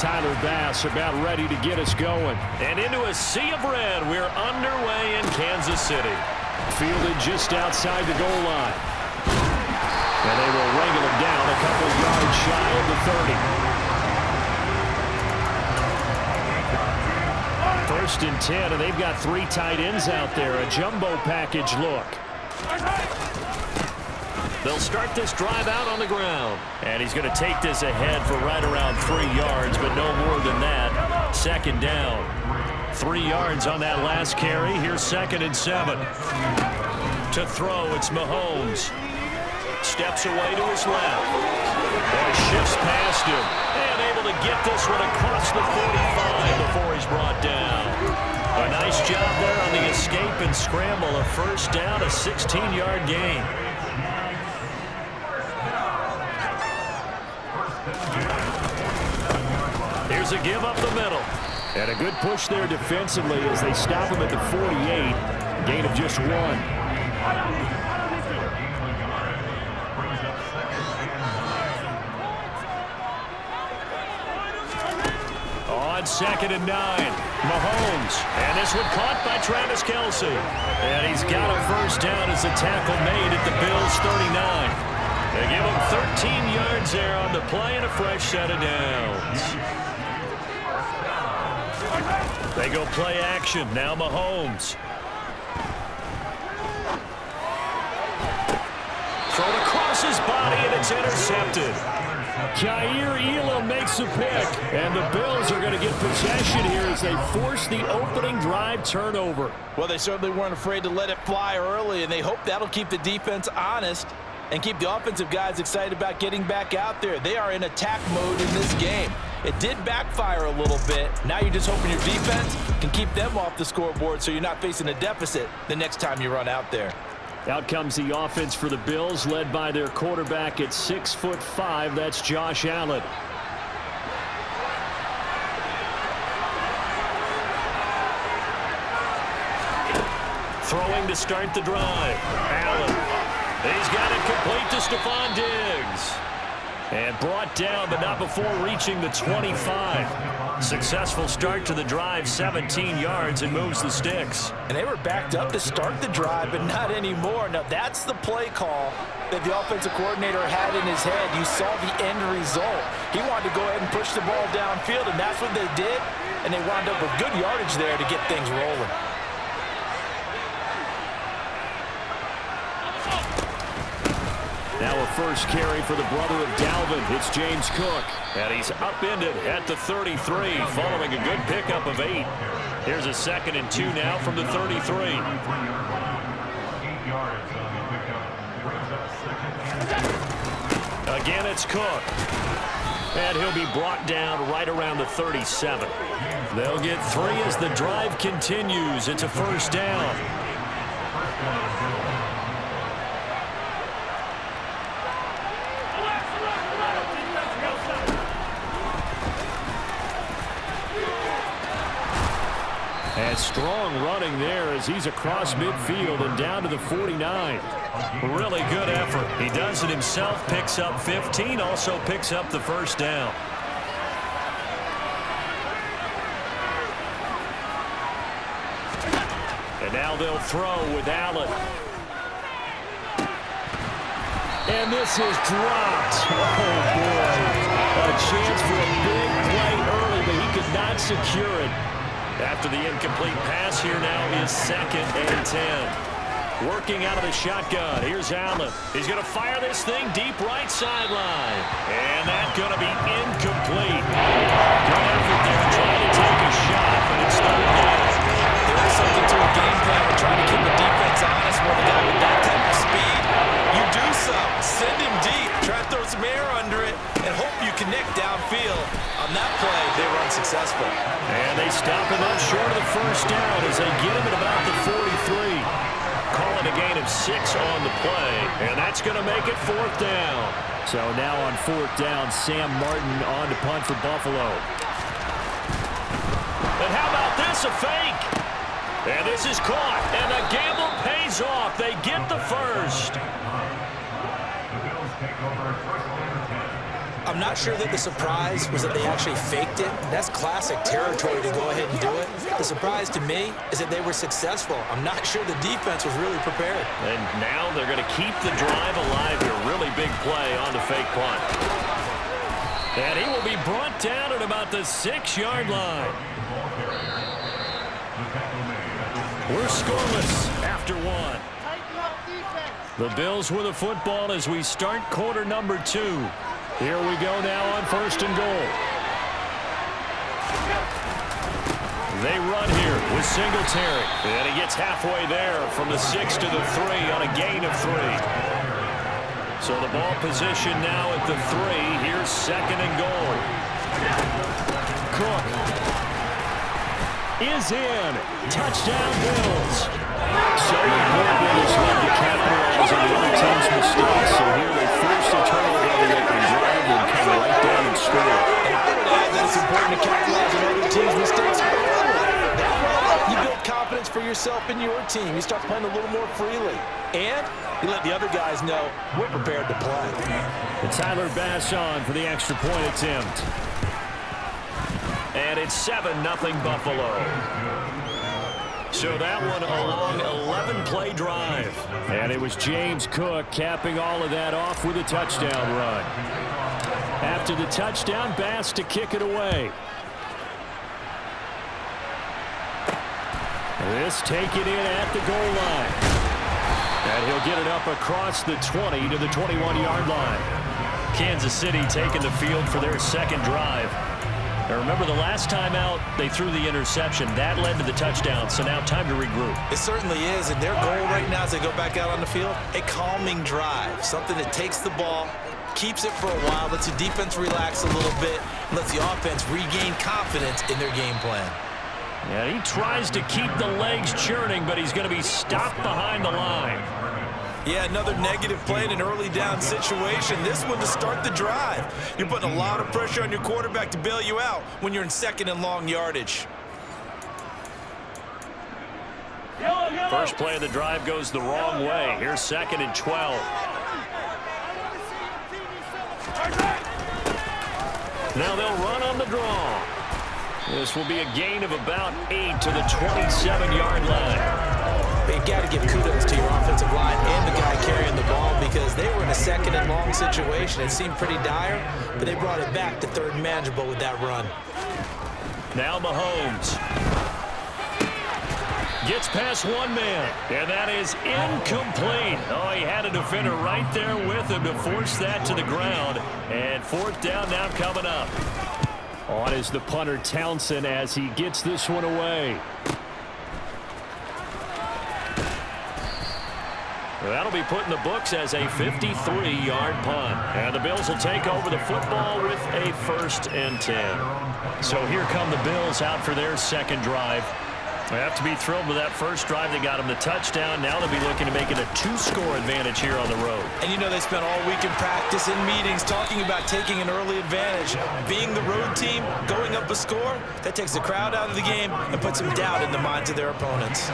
Tyler Bass about ready to get us going. And into a sea of red, we're underway in Kansas City. Fielded just outside the goal line. And they will wrangle him down a couple yards shy of the 30. First and 10, and they've got 3 tight ends out there. A jumbo package look. They'll start this drive out on the ground. And he's going to take this ahead for right around 3 yards, but no more than that. Second down. 3 yards on that last carry. Here's 2nd and 7. To throw, it's Mahomes. Steps away to his left. And shifts past him. And able to get this one across the 45 before he's brought down. A nice job there on the escape and scramble. A first down, a 16-yard gain. Here's a give up the middle. And a good push there defensively as they stop him at the 48. Gain of just 1. On 2nd and 9, Mahomes. And this one caught by Travis Kelce. And he's got a first down as the tackle made at the Bills' 39. They give him 13 yards there on the play and a fresh set of downs. They go play action. Now Mahomes. Thrown across his body, and it's intercepted. Jair Elam makes a pick, and the Bills are going to get possession here as they force the opening drive turnover. Well, they certainly weren't afraid to let it fly early, and they hope that'll keep the defense honest and keep the offensive guys excited about getting back out there. They are in attack mode in this game. It did backfire a little bit. Now you're just hoping your defense can keep them off the scoreboard so you're not facing a deficit the next time you run out there. Out comes the offense for the Bills, led by their quarterback at 6'5". That's Josh Allen. Throwing to start the drive. Allen. He's got it complete to Stephon Diggs. And brought down, but not before reaching the 25. Successful start to the drive, 17 yards, and moves the sticks. And they were backed up to start the drive, but not anymore. Now, that's the play call that the offensive coordinator had in his head. You saw the end result. He wanted to go ahead and push the ball downfield, and that's what they did. And they wound up with good yardage there to get things rolling. Now a first carry for the brother of Dalvin. It's James Cook. And he's upended at the 33 following a good pickup of 8. Here's a 2nd and 2 now from the 33. Again, it's Cook. And he'll be brought down right around the 37. They'll get 3 as the drive continues. It's a first down. And strong running there as he's across midfield and down to the 49. Really good effort. He does it himself, picks up 15, also picks up the first down. And now they'll throw with Allen. And this is dropped. Oh, boy. A chance for a big play early, but he could not secure it. After the incomplete pass, here now is 2nd and 10. Working out of the shotgun. Here's Allen. He's going to fire this thing deep right sideline. And that's going to be incomplete. Good effort there trying to take a shot, but it's 3rd down. There is something to a game plan when trying to keep the defense honest with a guy with that type of speed. You do so. Send him deep. Try to throw some air under it and hope you connect downfield. On that play, they were unsuccessful. And they stop him up short of the first down as they get him at about the 43. Calling a gain of 6 on the play, and that's going to make it 4th down. So now on 4th down, Sam Martin on to punt for Buffalo. And how about this, a fake? And this is caught, and the gamble pays off. They get the first. I'm not sure that the surprise was that they actually faked it. That's classic territory to go ahead and do it. The surprise to me is that they were successful. I'm not sure the defense was really prepared. And now they're going to keep the drive alive here. Really big play on the fake punt. And he will be brought down at about the 6-yard line. We're scoreless after one. The Bills with the football as we start quarter number 2. Here we go now on 1st and goal. They run here with Singletary. And he gets halfway there from the 6 to the 3 on a gain of 3. So the ball position now at the 3. Here's 2nd and goal. Cook is in. Touchdown Bills. So important is when to capitalize on the other team's mistakes. So here they force a turnover and they can drive and come right down and score. And I would add that it's important to capitalize on other team's mistakes early. That way, you build confidence for yourself and your team. You start playing a little more freely. And you let the other guys know we're prepared to play. And Tyler Bass on for the extra point attempt. And it's 7-0 Buffalo. So that one a long 11-play drive. And it was James Cook capping all of that off with a touchdown run. After the touchdown, Bass to kick it away. This taken in at the goal line. And he'll get it up across the 20 to the 21-yard line. Kansas City taking the field for their second drive. Now remember, the last time out, they threw the interception. That led to the touchdown, so now time to regroup. It certainly is, and their goal right now as they go back out on the field, a calming drive, something that takes the ball, keeps it for a while, lets the defense relax a little bit, lets the offense regain confidence in their game plan. Yeah, he tries to keep the legs churning, but he's going to be stopped behind the line. Yeah, another negative play in an early down situation. This one to start the drive. You're putting a lot of pressure on your quarterback to bail you out when you're in 2nd and long yardage. First play of the drive goes the wrong way. Here's 2nd and 12. Now they'll run on the draw. This will be a gain of about 8 to the 27-yard line. You've got to give kudos to your offensive line and the guy carrying the ball because they were in a 2nd and long situation. It seemed pretty dire, but they brought it back to 3rd and manageable with that run. Now Mahomes gets past one man, and that is incomplete. Oh, he had a defender right there with him to force that to the ground. And 4th down now coming up. On is the punter Townsend as he gets this one away. That'll be put in the books as a 53-yard punt. And the Bills will take over the football with a 1st and 10. So here come the Bills out for their second drive. They have to be thrilled with that first drive. They got them the touchdown. Now they'll be looking to make it a 2-score advantage here on the road. And you know they spent all week in practice and meetings talking about taking an early advantage. Being the road team, going up a score, that takes the crowd out of the game and puts some doubt in the minds of their opponents.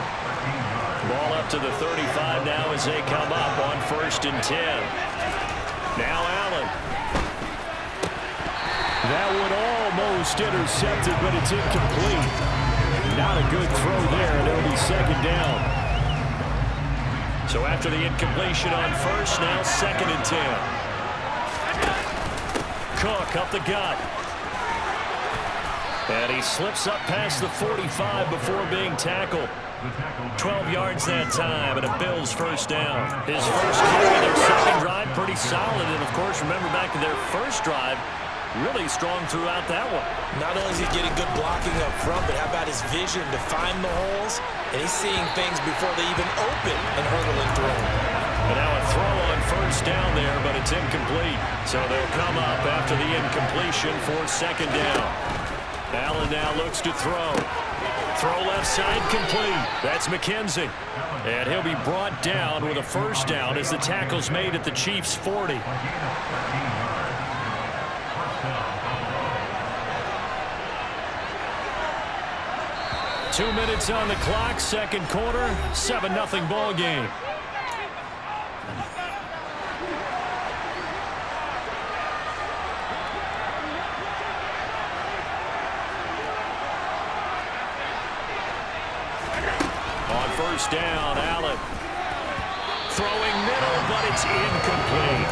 Ball up to the 35 now as they come up on 1st and 10. Now Allen. That one almost intercepted, but it's incomplete. Not a good throw there, and it'll be 2nd down. So after the incompletion on 1st, now 2nd and 10. Cook up the gut. And he slips up past the 45 before being tackled. 12 yards that time, and a Bills 1st down. His first carry of their second drive, pretty solid. And, of course, remember back to their first drive, really strong throughout that one. Not only is he getting good blocking up front, but how about his vision to find the holes? And he's seeing things before they even open and hurdling through them. And now a throw on 1st down there, but it's incomplete. So they'll come up after the incompletion for 2nd down. Allen now looks to throw. Throw left side complete. That's McKenzie. And he'll be brought down with a 1st down as the tackle's made at the Chiefs' 40. Two minutes on the clock, second quarter, 7-0 ball game. first down. Allen throwing middle, but it's incomplete.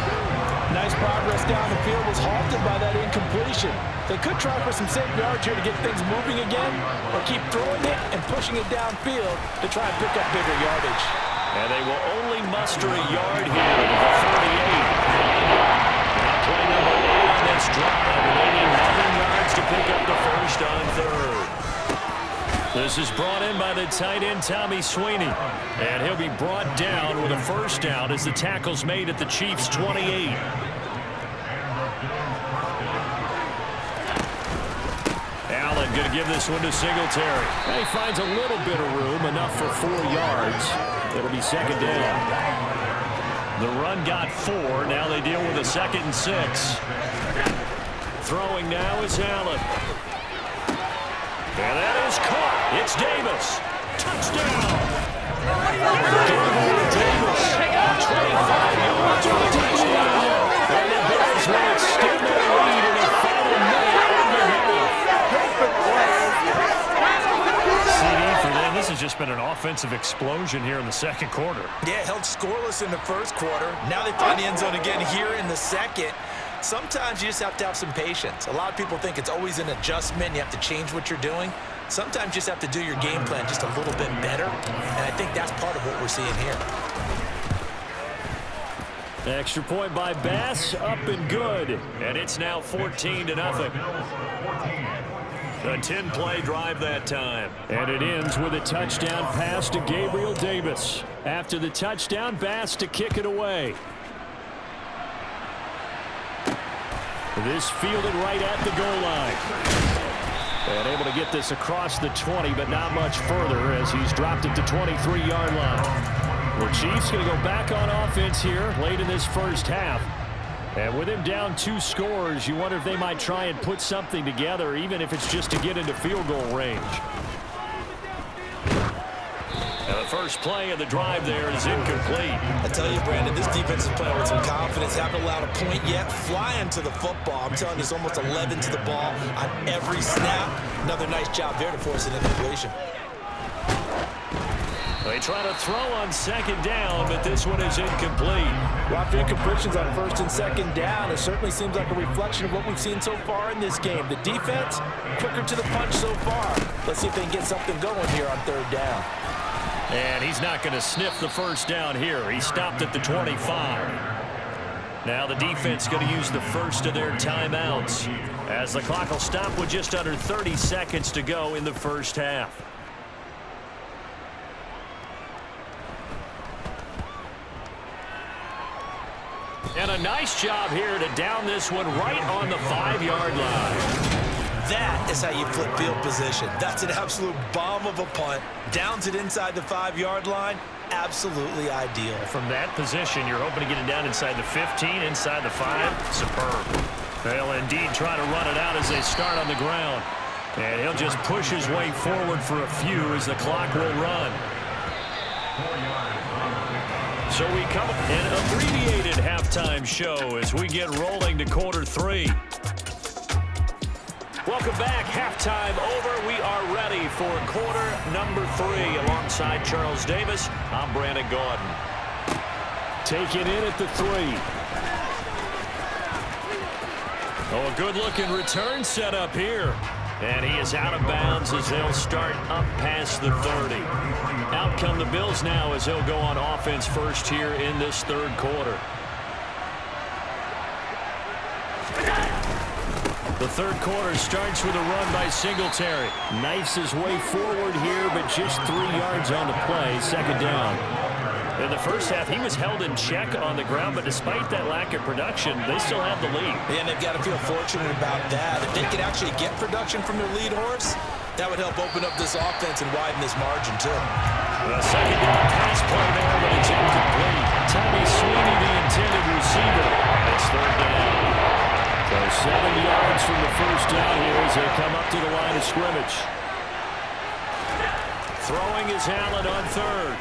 Nice progress down the field was halted by that incompletion. They could try for some safe yards here to get things moving again, or keep throwing it and pushing it downfield to try and pick up bigger yardage. And they will only muster a yard here at the 38. Now play number 8 on this drive, remaining 11 yards to pick up the first on third. This is brought in by the tight end, Tommy Sweeney. And he'll be brought down with a first down as the tackle's made at the Chiefs' 28. Allen going to give this one to Singletary. And he finds a little bit of room, enough for 4 yards. It'll be second down. The run got 4. Now they deal with a 2nd and 6. Throwing now is Allen. And that is caught. It's Davis. Touchdown. Davis. 25 yards for the touchdown. And the Bills will extend their lead in a final minute and a half. CD for them. This has just been an offensive explosion here in the second quarter. Yeah, held scoreless in the first quarter. Now they find the end zone again here in the second. Sometimes you just have to have some patience. A lot of people think it's always an adjustment. You have to change what you're doing. Sometimes you just have to do your game plan just a little bit better. And I think that's part of what we're seeing here. Extra point by Bass, up and good. And it's now 14-0. A 10-play drive that time. And it ends with a touchdown pass to Gabriel Davis. After the touchdown, Bass to kick it away. This fielded right at the goal line. And able to get this across the 20, but not much further as he's dropped it to 23-yard line. The Chiefs going to go back on offense here late in this first half. And with him down 2 scores, you wonder if they might try and put something together, even if it's just to get into field goal range. And the first play of the drive there is incomplete. I tell you, Brandon, this defense is playing with some confidence. Haven't allowed a point yet. Flying to the football. I'm telling you, it's almost 11 to the ball on every snap. Another nice job there to force an incompletion. They try to throw on second down, but this one is incomplete. Well, after incompletions on first and second down, it certainly seems like a reflection of what we've seen so far in this game. The defense, quicker to the punch so far. Let's see if they can get something going here on third down. And he's not going to sniff the first down here. He stopped at the 25. Now the defense going to use the first of their timeouts as the clock will stop with just under 30 seconds to go in the first half. And a nice job here to down this one right on the 5-yard line. That is how you flip field position. That's an absolute bomb of a punt. Downs it inside the 5-yard line. Absolutely ideal. From that position, you're hoping to get it down inside the 15, inside the 5. Superb. They'll indeed try to run it out as they start on the ground. And he'll just push his way forward for a few as the clock will run. So we come an abbreviated halftime show as we get rolling to quarter 3. Welcome back. Halftime over. We are ready for quarter number 3. Alongside Charles Davis, I'm Brandon Gordon. Taken in at the 3. Oh, a good-looking return set up here. And he is out of bounds as they'll start up past the 30. Out come the Bills now as they'll go on offense first here in this third quarter. The third quarter starts with a run by Singletary. Knifes his way forward here, but just 3 yards on the play. Second down. In the first half, he was held in check on the ground, but despite that lack of production, they still have the lead. Yeah, and they've got to feel fortunate about that. If they could actually get production from their lead horse, that would help open up this offense and widen this margin, too. The second down pass play there, but it's incomplete. Tommy Sweeney, the intended receiver. It's third down. So 7 yards from the first down here as they come up to the line of scrimmage. Throwing is Allen on third.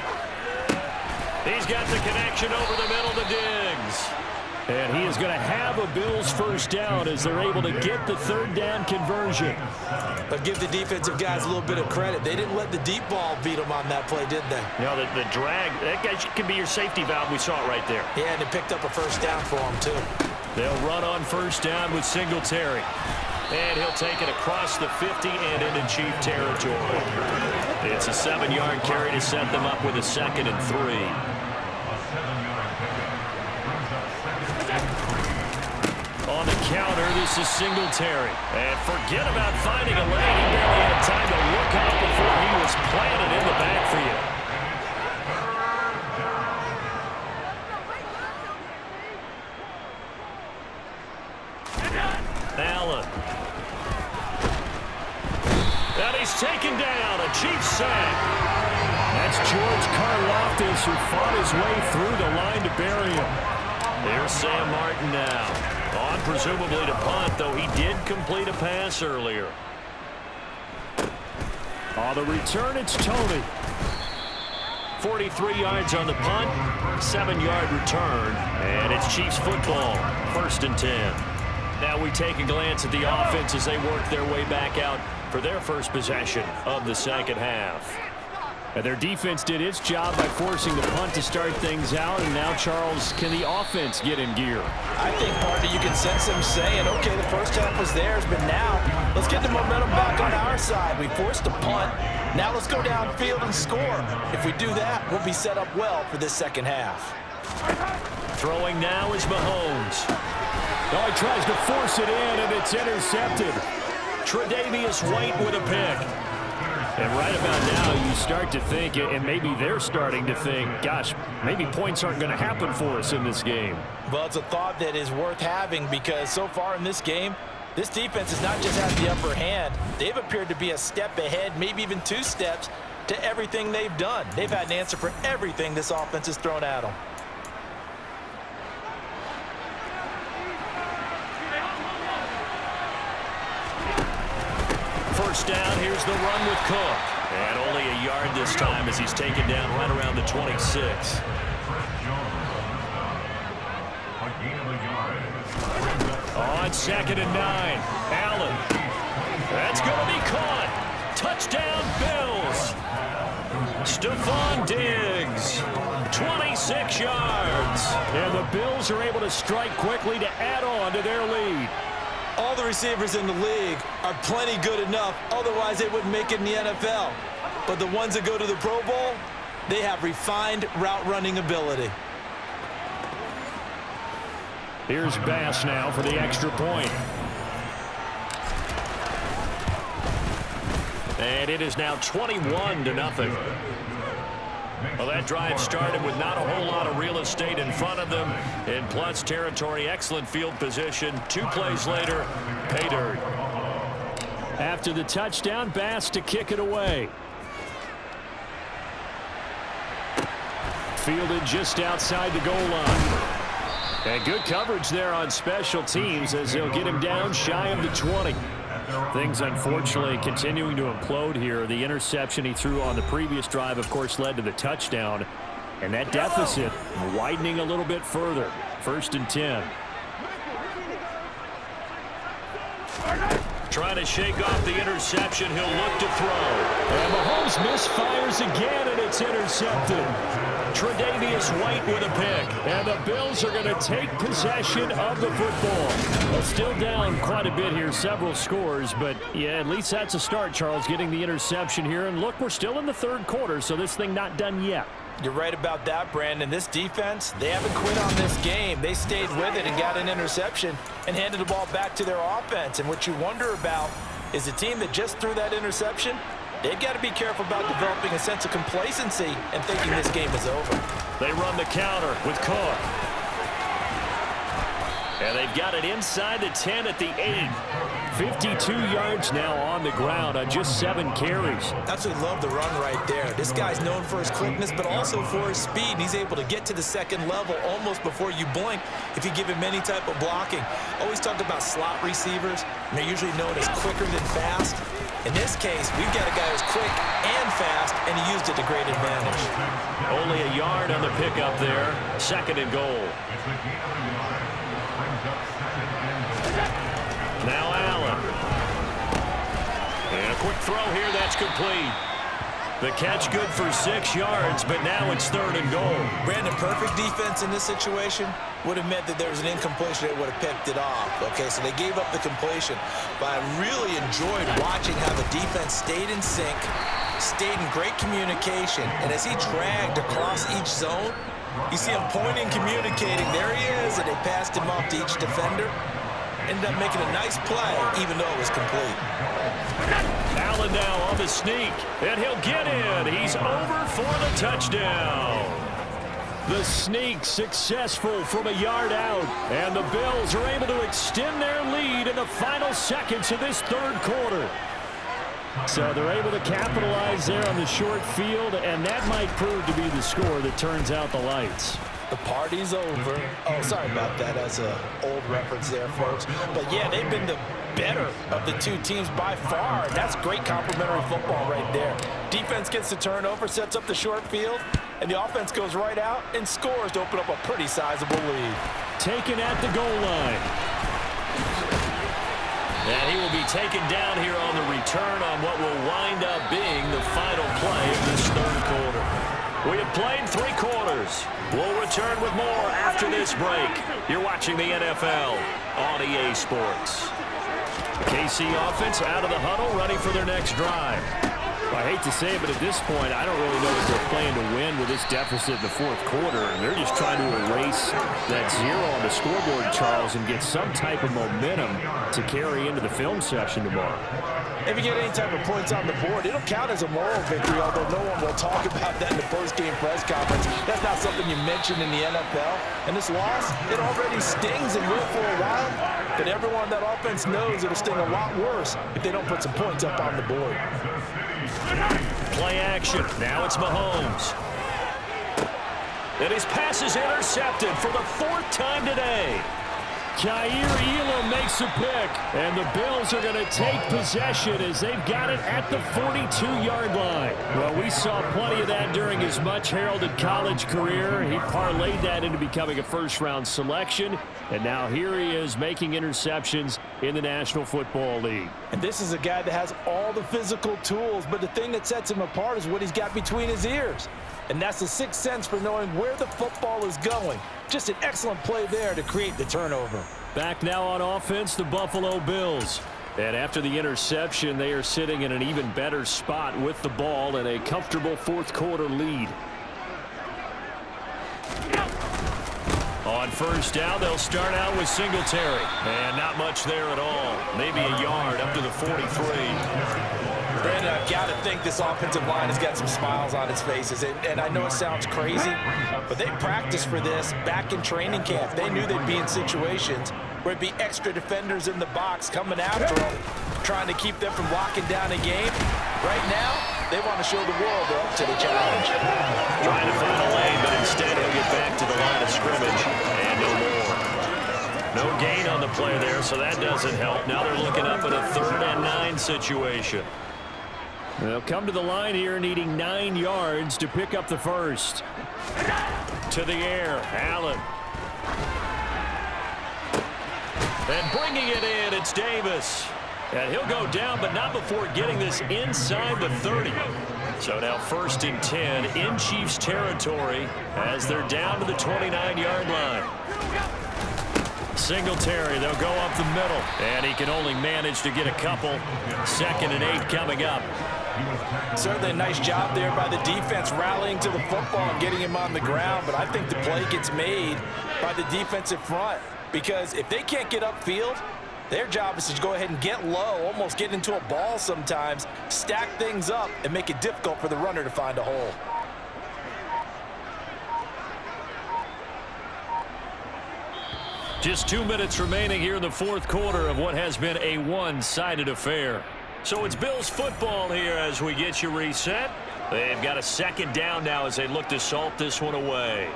He's got the connection over the middle to Diggs. And he is going to have a Bills first down as they're able to get the third down conversion. But give the defensive guys a little bit of credit. They didn't let the deep ball beat them on that play, did they? No, the drag, that guy can be your safety valve. We saw it right there. Yeah, and they picked up a first down for him, too. They'll run on first down with Singletary. And he'll take it across the 50 and into Chief territory. It's a 7-yard carry to set them up with a 2nd and 3. On the counter, this is Singletary. And forget about finding a lane. He barely had time to look up before he was planted in the backfield. Allen. And he's taken down. A Chiefs sack. That's George Karlaftis who fought his way through the line to bury him. There's Sam Martin now. On presumably to punt, though he did complete a pass earlier. On the return, it's Tony. 43 yards on the punt, 7-yard return, and it's Chiefs football, 1st and 10. Now we take a glance at the offense as they work their way back out for their first possession of the second half. And their defense did its job by forcing the punt to start things out. And now, Charles, can the offense get in gear? I think, partner, you can sense them saying, okay, the first half was theirs, but now let's get the momentum back on our side. We forced a punt. Now let's go downfield and score. If we do that, we'll be set up well for this second half. Throwing now is Mahomes. Oh, he tries to force it in, and it's intercepted. Tre'Davious White with a pick. And right about now, you start to think, and maybe they're starting to think, gosh, maybe points aren't going to happen for us in this game. Well, it's a thought that is worth having because so far in this game, this defense has not just had the upper hand. They've appeared to be a step ahead, maybe even 2 steps to everything they've done. They've had an answer for everything this offense has thrown at them. First down, here's the run with Cook. And only a yard this time as he's taken down right around the 26. On 2nd and 9, Allen. That's going to be caught. Touchdown, Bills. Stephon Diggs, 26 yards. And the Bills are able to strike quickly to add on to their lead. All the receivers in the league are plenty good enough, otherwise they wouldn't make it in the NFL. But the ones that go to the Pro Bowl, they have refined route running ability. Here's Bass now for the extra point. And it is now 21-0. Well, that drive started with not a whole lot of real estate in front of them. In plus territory, excellent field position. 2 plays later, pay dirt. After the touchdown, Bass to kick it away. Fielded just outside the goal line. And good coverage there on special teams as they'll get him down shy of the 20. Things, unfortunately, continuing to implode here. The interception he threw on the previous drive, of course, led to the touchdown. And that deficit widening a little bit further. 1st and 10. Trying to shake off the interception. He'll look to throw. And Mahomes misfires again, and it's intercepted. Tre'Davious White with a pick. And the Bills are going to take possession of the football. Well, still down quite a bit here, several scores. But, yeah, at least that's a start, Charles, getting the interception here. And, look, we're still in the 3rd quarter, so this thing not done yet. You're right about that, Brandon. This defense, they haven't quit on this game. They stayed with it and got an interception and handed the ball back to their offense. And what you wonder about is the team that just threw that interception, they've got to be careful about developing a sense of complacency and thinking this game is over. They run the counter with Cook. And they've got it inside the 10 at the 8. 52 yards now on the ground on just 7 carries. Absolutely love the run right there. This guy's known for his quickness, but also for his speed. He's able to get to the 2nd level almost before you blink if you give him any type of blocking. Always talk about slot receivers, and they're usually known as quicker than fast. In this case, we've got a guy who's quick and fast, and he used it to great advantage. Only a yard on the pickup there. 2nd and goal. quick throw here. That's complete. The catch good for 6 yards, but now it's 3rd and goal. Brandon, perfect defense in this situation would have meant that there was an incompletion that would have picked it off. Okay, so they gave up the completion. But I really enjoyed watching how the defense stayed in sync, stayed in great communication, and as he dragged across each zone, you see him pointing, communicating. There he is, and they passed him off to each defender. Ended up making a nice play, even though it was complete. Allen now on the sneak, and he'll get in. He's over for the touchdown. The sneak successful from a yard out, and the Bills are able to extend their lead in the final seconds of this 3rd quarter. So they're able to capitalize there on the short field, and that might prove to be the score that turns out the lights. The party's over. Oh, sorry about that. That's an old reference there, folks. But, yeah, they've been the better of the 2 teams by far. And that's great complementary football right there. Defense gets the turnover, sets up the short field, and the offense goes right out and scores to open up a pretty sizable lead. Taken at the goal line. And he will be taken down here on the return on what will wind up being the final play of this 3rd quarter. We have played 3 quarters. We'll return with more after this break. You're watching the NFL on EA Sports. KC offense out of the huddle, ready for their next drive. I hate to say it, but at this point, I don't really know that they're playing to win with this deficit in the 4th quarter. And they're just trying to erase that 0 on the scoreboard, Charles, and get some type of momentum to carry into the film session tomorrow. If you get any type of points on the board, it'll count as a moral victory, although no one will talk about that in the post-game press conference. That's not something you mentioned in the NFL. And this loss, it already stings and will for a while, but everyone on that offense knows it'll sting a lot worse if they don't put some points up on the board. Play action. Now it's Mahomes. And his pass is intercepted for the 4th time today. Kaiir Elam makes a pick, and the Bills are going to take possession as they've got it at the 42-yard line. Well, we saw plenty of that during his much-heralded college career. He parlayed that into becoming a first-round selection, and now here he is making interceptions in the National Football League. And this is a guy that has all the physical tools, but the thing that sets him apart is what he's got between his ears. And that's the 6th sense for knowing where the football is going. Just an excellent play there to create the turnover. Back now on offense, the Buffalo Bills. And after the interception, they are sitting in an even better spot with the ball and a comfortable 4th quarter lead. On 1st down, they'll start out with Singletary. And not much there at all. Maybe a yard up to the 43. Brandon, I've got to think this offensive line has got some smiles on its faces. And I know it sounds crazy, but they practiced for this back in training camp. They knew they'd be in situations where it'd be extra defenders in the box coming after them, trying to keep them from locking down a game. Right now, they want to show the world they're up to the challenge. Trying to find a lane, but instead he'll get back to the line of scrimmage and no more. No gain on the play there, so that doesn't help. Now they're looking up at a 3rd and 9 situation. They'll come to the line here needing 9 yards to pick up the 1st. To the air, Allen. And bringing it in, it's Davis. And he'll go down, but not before getting this inside the 30. So now 1st and 10 in Chiefs territory as they're down to the 29-yard line. Singletary, they'll go up the middle. And he can only manage to get a couple. 2nd and 8 coming up. Certainly a nice job there by the defense rallying to the football and getting him on the ground, but I think the play gets made by the defensive front because if they can't get upfield, their job is to go ahead and get low, almost get into a ball sometimes, stack things up, and make it difficult for the runner to find a hole. Just 2 minutes remaining here in the 4th quarter of what has been a one-sided affair. So it's Bills football here as we get you reset. They've got a 2nd down now as they look to salt this one away.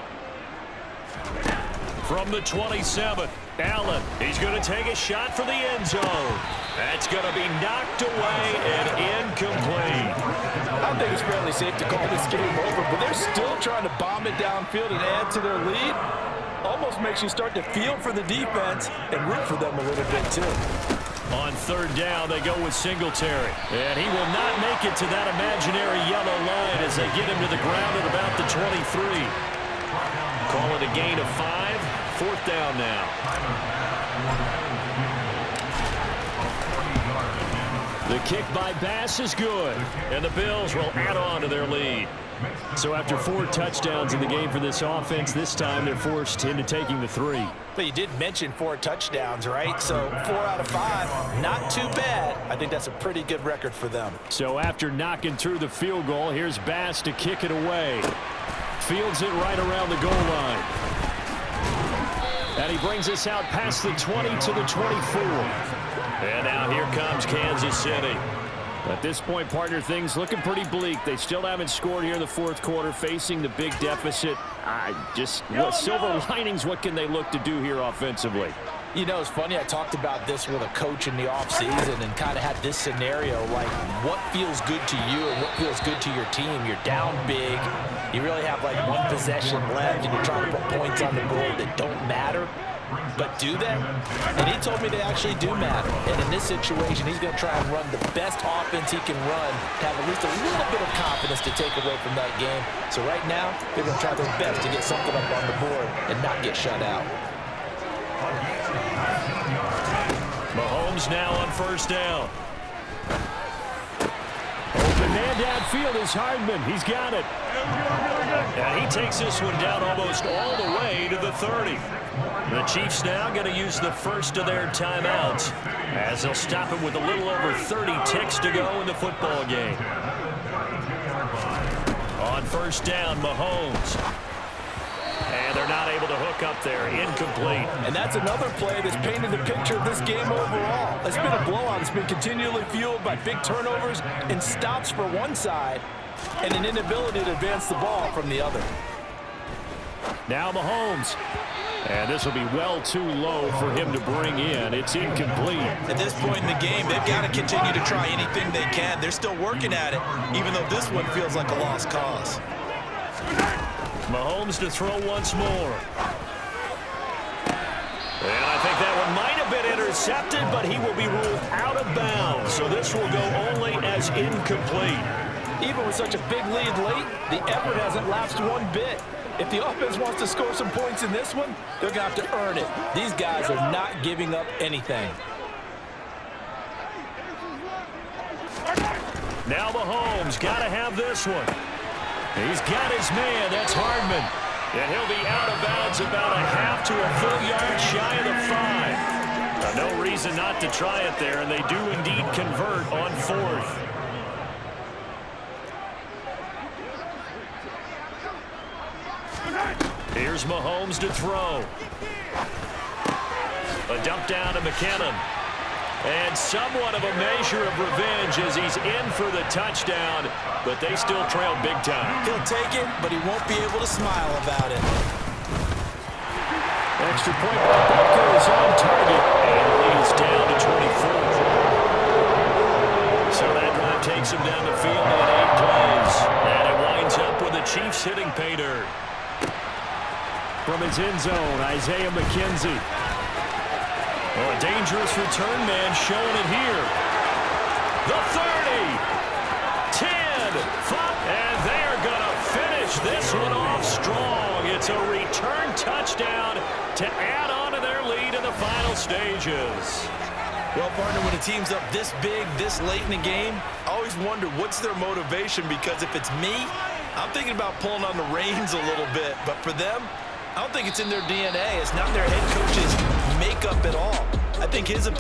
From the 27, Allen. He's going to take a shot for the end zone. That's going to be knocked away and incomplete. I think it's fairly safe to call this game over, but they're still trying to bomb it downfield and add to their lead. Almost makes you start to feel for the defense and root for them a little bit too. On third down, they go with Singletary. And he will not make it to that imaginary yellow line as they get him to the ground at about the 23. Call it a gain of 5. Fourth down now. The kick by Bass is good, and the Bills will add on to their lead. So after 4 touchdowns in the game for this offense, this time they're forced into taking the 3. But you did mention 4 touchdowns, right? So 4 out of 5, not too bad. I think that's a pretty good record for them. So after knocking through the field goal, here's Bass to kick it away. Fields it right around the goal line. And he brings us out past the 20 to the 24. And now here comes Kansas City. At this point, partner, things looking pretty bleak. They still haven't scored here in the fourth quarter, facing the big deficit. Silver linings, what can they look to do here offensively? You know, it's funny, I talked about this with a coach in the offseason and kind of had this scenario, like what feels good to you and what feels good to your team. You're down big. You really have like 1 possession left, and you're trying to put points on the board that don't matter. But do they? And he told me they actually do matter. And in this situation, he's going to try and run the best offense he can run to have at least a little bit of confidence to take away from that game. So right now, they're going to try their best to get something up on the board and not get shut out. Mahomes now on first down. Open man downfield is Hardman. He's got it. And he takes this one down almost all the way to the 30. The Chiefs now going to use the first of their timeouts as they'll stop it with a little over 30 ticks to go in the football game. On first down, Mahomes. And they're not able to hook up there. Incomplete. And that's another play that's painted the picture of this game overall. It's been a blowout. It's been continually fueled by big turnovers and stops for one side and an inability to advance the ball from the other. Now Mahomes. And this will be well too low for him to bring in. It's incomplete. At this point in the game, they've got to continue to try anything they can. They're still working at it, even though this one feels like a lost cause. Mahomes to throw once more. And I think that one might have been intercepted, but he will be ruled out of bounds. So this will go only as incomplete. Even with such a big lead late, the effort hasn't lapsed one bit. If the offense wants to score some points in this one, they're going to have to earn it. These guys are not giving up anything. Now Mahomes got to have this one. He's got his man. That's Hardman. And he'll be out of bounds about a half to a full yard shy of the 5. No reason not to try it there, and they do indeed convert on fourth. Here's Mahomes to throw. A dump down to McKinnon. And somewhat of a measure of revenge as he's in for the touchdown, but they still trail big time. He'll take it, but he won't be able to smile about it. Extra point by Butker is on target, and leads down to 24. So that drive takes him down the field in 8 plays, and it winds up with the Chiefs hitting pay dirt. From his end zone, Isaiah McKenzie. Oh, a dangerous return man showing it here. The 30, 10, 5, and they're going to finish this one off strong. It's a return touchdown to add on to their lead in the final stages. Well, partner, when a team's up this big, this late in the game, I always wonder what's their motivation, because if it's me, I'm thinking about pulling on the reins a little bit. But for them, I don't think it's in their DNA. It's not their head coach's makeup at all. I think his